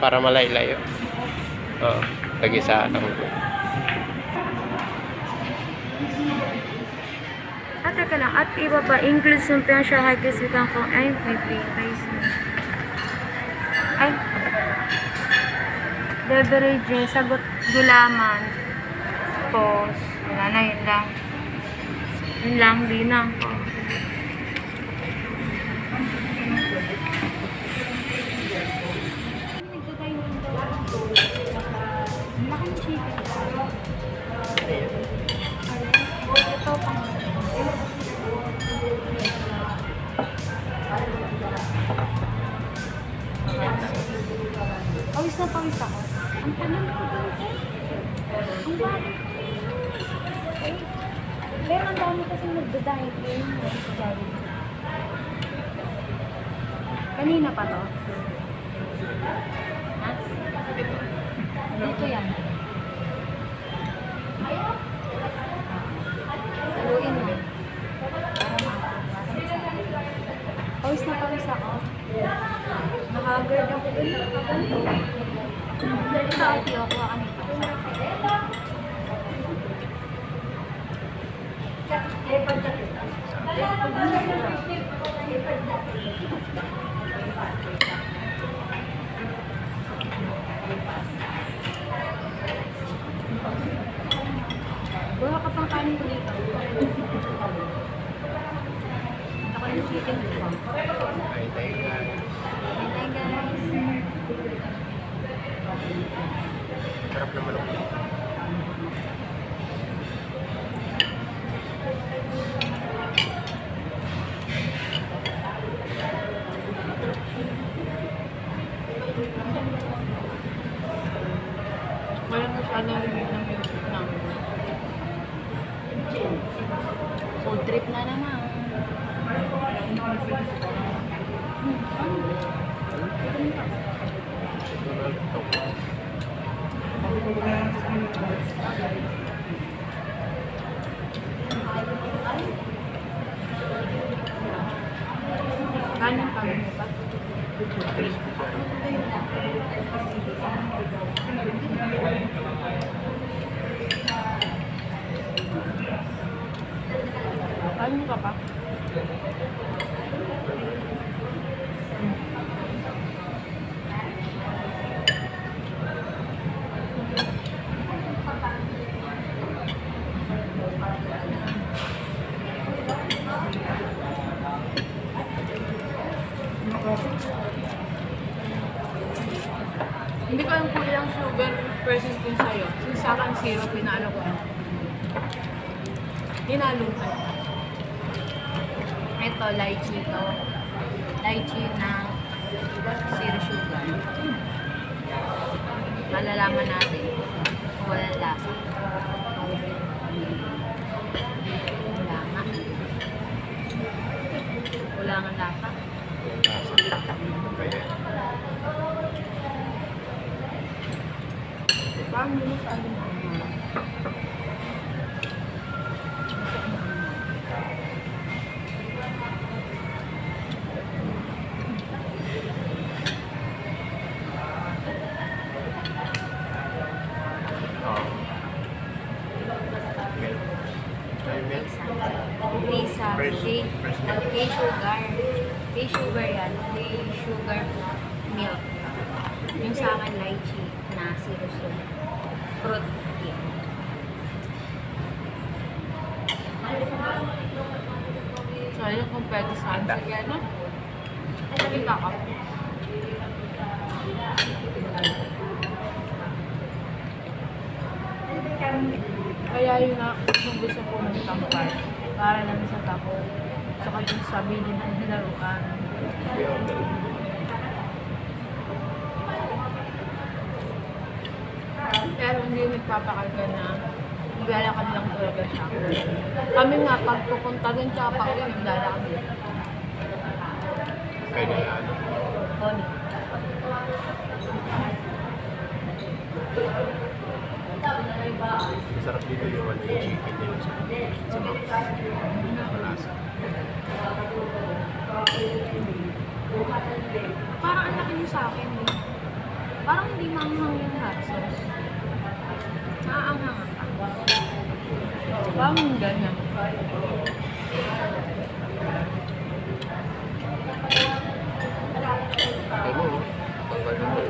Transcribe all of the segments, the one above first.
para malay-layo. Oo, tag-isa lang. At teka lang, at iba pa, includes yung siya kagasitan ko, ay, may price na. Ay, beverages, sagot gulaman, pos, wala na, yun lang. Yun lang, di na. Pawis na pawis ako. Ang tanan ko ba ito? Ang bakit? Pero ang dami kasi nagda-diet yun. Kanina pa to? Ha? Dito yan. Saluin mo. Pawis na pawis ako. Nakagard ako dun. Ito ati ako. Ano ito? Wala ka pang kanin ko dito. Ako yung chicken dito. Hintay guys. Hintay guys. Sarap naman ako. Wala masyadong limit ng music namin. Food trip na naman. Kanin kami mo ba? Kanin ka pa? Hindi ko yung kulang sugar present din sa'yo. Since sa akin zero, pinalo ko. Hinalo ko. Ito, lychee ito. Lychee na zero sugar. Malalaman natin kung walang lasa. Wala nga. Wala nga lasa. Paano mo sa akin? Lisa, K sugar yan. K sugar milk. Yung sa akin, lychee na zero sugar. Fruit tea. Sayang kung pwede sa akin. Sige, ano? Kita ka. Kaya yun na, kung gusto ko magtampar, para lang sa tapo. Saka yung sabi din ng nilaruan. Pero hindi nagpapakalga na maglalakad lang talaga siya. Kami nga, pag pupunta din siya pa uwi, maglalakad din. Pwede na ano. Honey. Masarap dito yung ano, yung chicken nila sa box. Nakalasa. Parang ang laki niyo sa akin. Parang hindi maanghang yung hot sauce. Naaanghang pa. Parang ganyan. Ito mo, pangkano mo.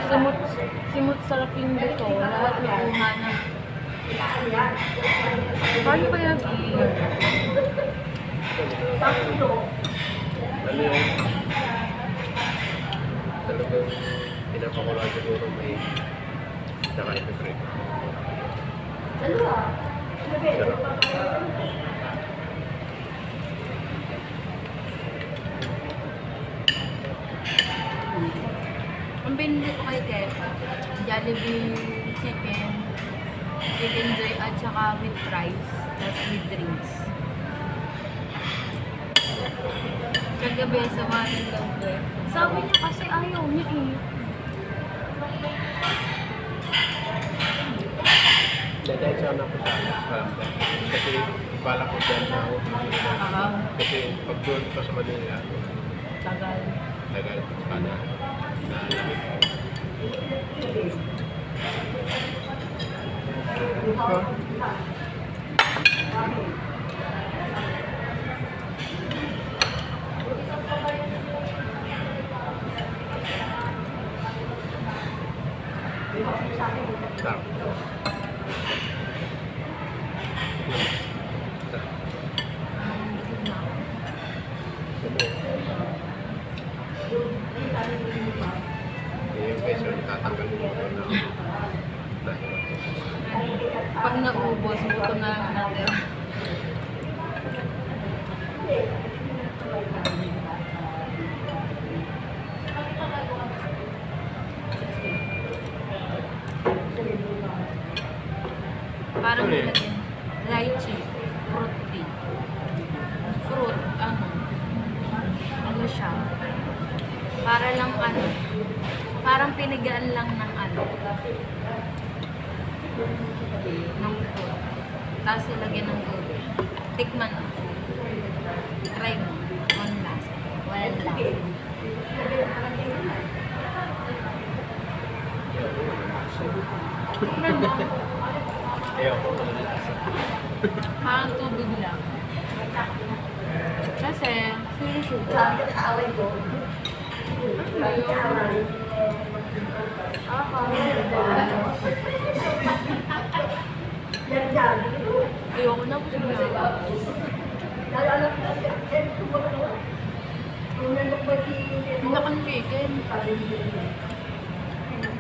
Simut, simut sarap yung dito. Lahat nakuha na. Paano kaya beer? Ano yung talagang pinapakulaan siguro may naka-effect. Sarap. Ang binili ko kay Ted, Jollibee chicken, chicken joy at saka with fries, tapos with drinks. Kagabi sa Manila lang ko eh. Sabi niya kasi ayaw niya eh. Dahil sana po sa kasi bala ko dyan na ako. Kasi pag doon pa sa Manila, Tagal. tagal sana nalamig. Sarap. Yung peso tatanggalin mo na Pag naubos, buto na lang natin. Parang Ano yun? nilagyan. Lychee. Fruit tea. Fruit, ano siya. Para lang parang pinigaan lang ng ng fruit. Tapos ilagyan ng tubig. Tikman mo. Try mo. One last. Walang last. Tikman mo. Ayoko. Parang tubig lang. Kasi, seriously, ayoko na gusto na. Hindi na kang chicken.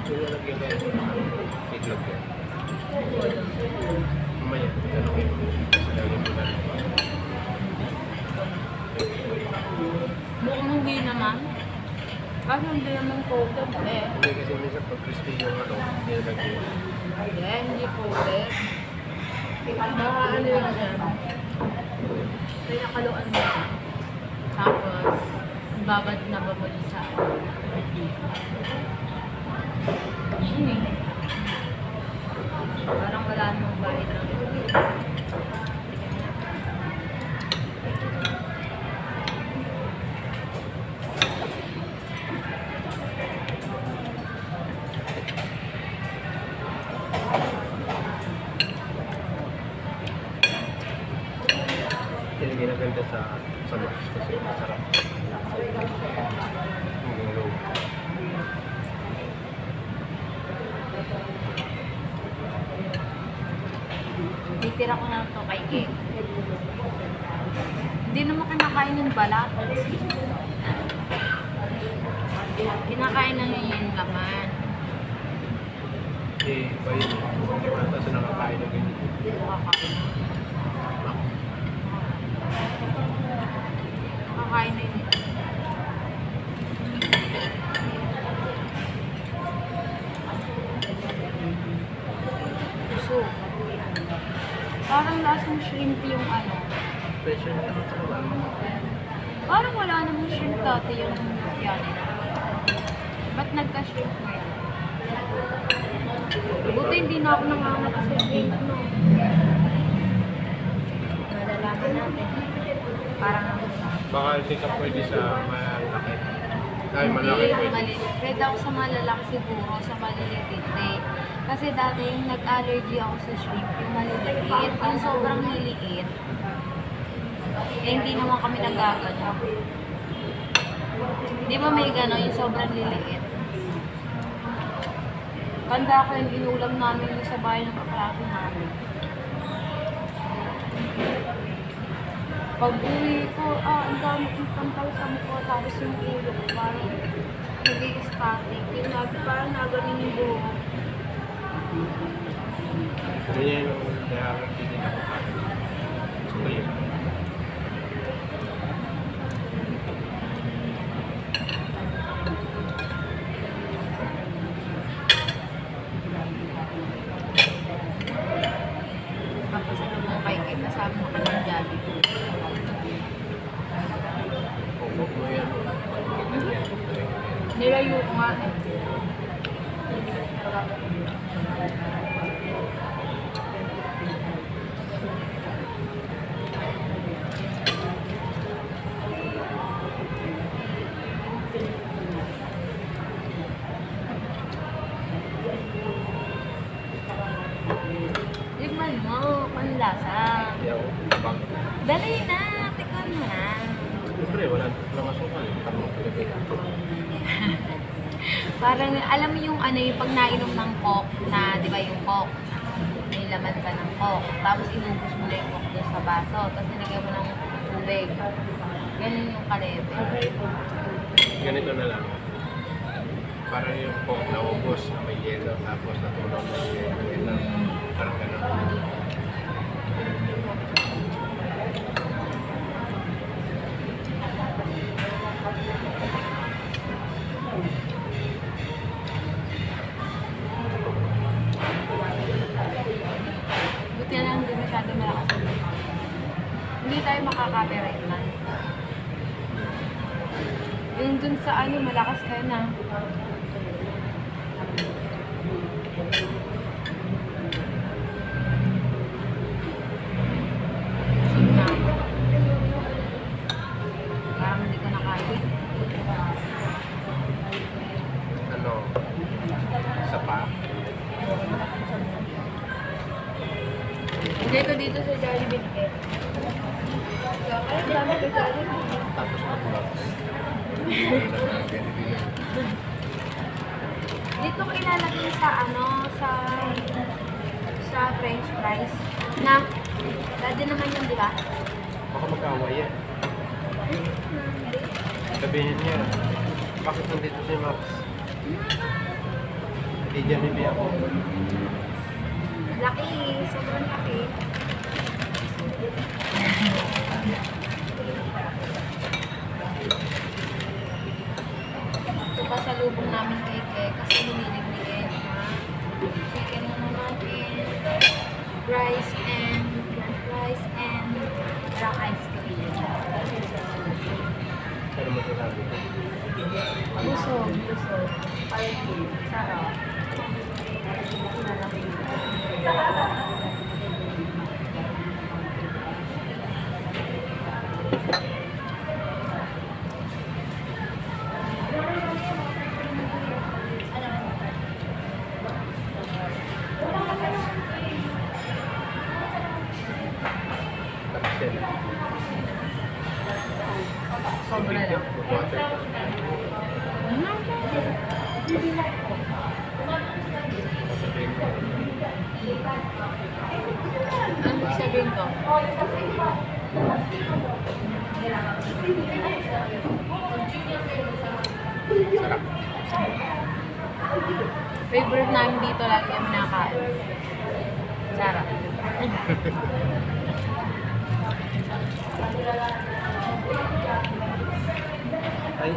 Yung nalagyan na yun, itlog yan. Mamaya, tanongin mo. Kasi lagyan mo na. Mukhang hindi naman. Kasi hindi naman coated eh. Hindi kasi minsan pag crispy yung nilagyan. Hindi, hindi coated. Baka ano yun siya. Kaya nakaluan mo siya. Tapos, babad na babad sa parang wala namang bahid ng Hindi ginaganda sa box kasi masarap. Yung low. titira ko na ito kay Kate. Hindi naman kinakain yung balat. Kinakain na niya yung laman. Eh, iba yun. Tapos nakakain ng ganyan. Nakakain na yun. So, parang lasang shrimp yung Special na ako sa Parang wala namang shrimp dati yung yan. Ba't nagka-shrimp na yan? Buti hindi na ako nangangat sa shrimp, no? Malalaman natin. Parang Baka hindi ka pwede sa malaki. Ay, malaki. Maliliit. Red ako sa malalaki siguro, sa maliliit hindi. Kasi dati yung nag-allergy ako sa shrimp, yung maliliit, yung sobrang liliit. Eh, hindi naman kami nagagano. Di ba may gano'n, yung sobrang liliit? Tanda ko yung inulam namin yung sa bahay ng kaklase namin. Pag uwi ko, ang dami kong pantay sa mukha, tapos yung ulo ko, parang naging static. Yung parang nagaling yung buhok. Ganyan yung nahanap din ako kaya. So, yun. Tapos ano mo kay kasama ko ng Jollibee. Huwag mo yan. Ganyan. Nilayo ko nga eh. Tikman mo, panlasa. Yaw. Bang. Dali na, tikman mo na. Siyempre, wala masukal. Tamang Pilipino. Parang, alam mo yung ano yung pag nainom ng coke na, di ba yung coke, may laman ka ng coke, tapos inubos mo na yung coke doon sa baso, tapos nilagay mo ng tubig. Ganun yung kalebe. Ganito na lang. Parang yung coke na ubos na may yelo, tapos natulog na yung yelo. Parang gano'n. Buti na lang hindi masyado malakas. Hindi tayo makaka-copyright man. Yung dun sa ano, malakas kayo na. Sige na. Parang hindi ko nakain. Ano? Sapa. Hindi ko dito sa Jollibee eh. Kaya dami ko Jollibee. Tapos mag-vlogs. Dito ko ilalagay sa ano, sa french fries. Na, dati naman yun, di ba? Baka mag-away yan. Sabihin niya, bakit nandito si Max? Hindi dyan hindi ako. Laki, sobrang laki. Ito pa sa lubong namin kay Ke, kasi hinilig ni Ed na chicken naman and rice and french fries and rock ice cream. Ano masasabi ko? Busog, busog. Sarap. Tapos yan. Sobra lang. Water. Sasabihin ko. Ano sabihin ko? Sarap. Favorite namin dito lagi yung nakain. Sarap. Ay.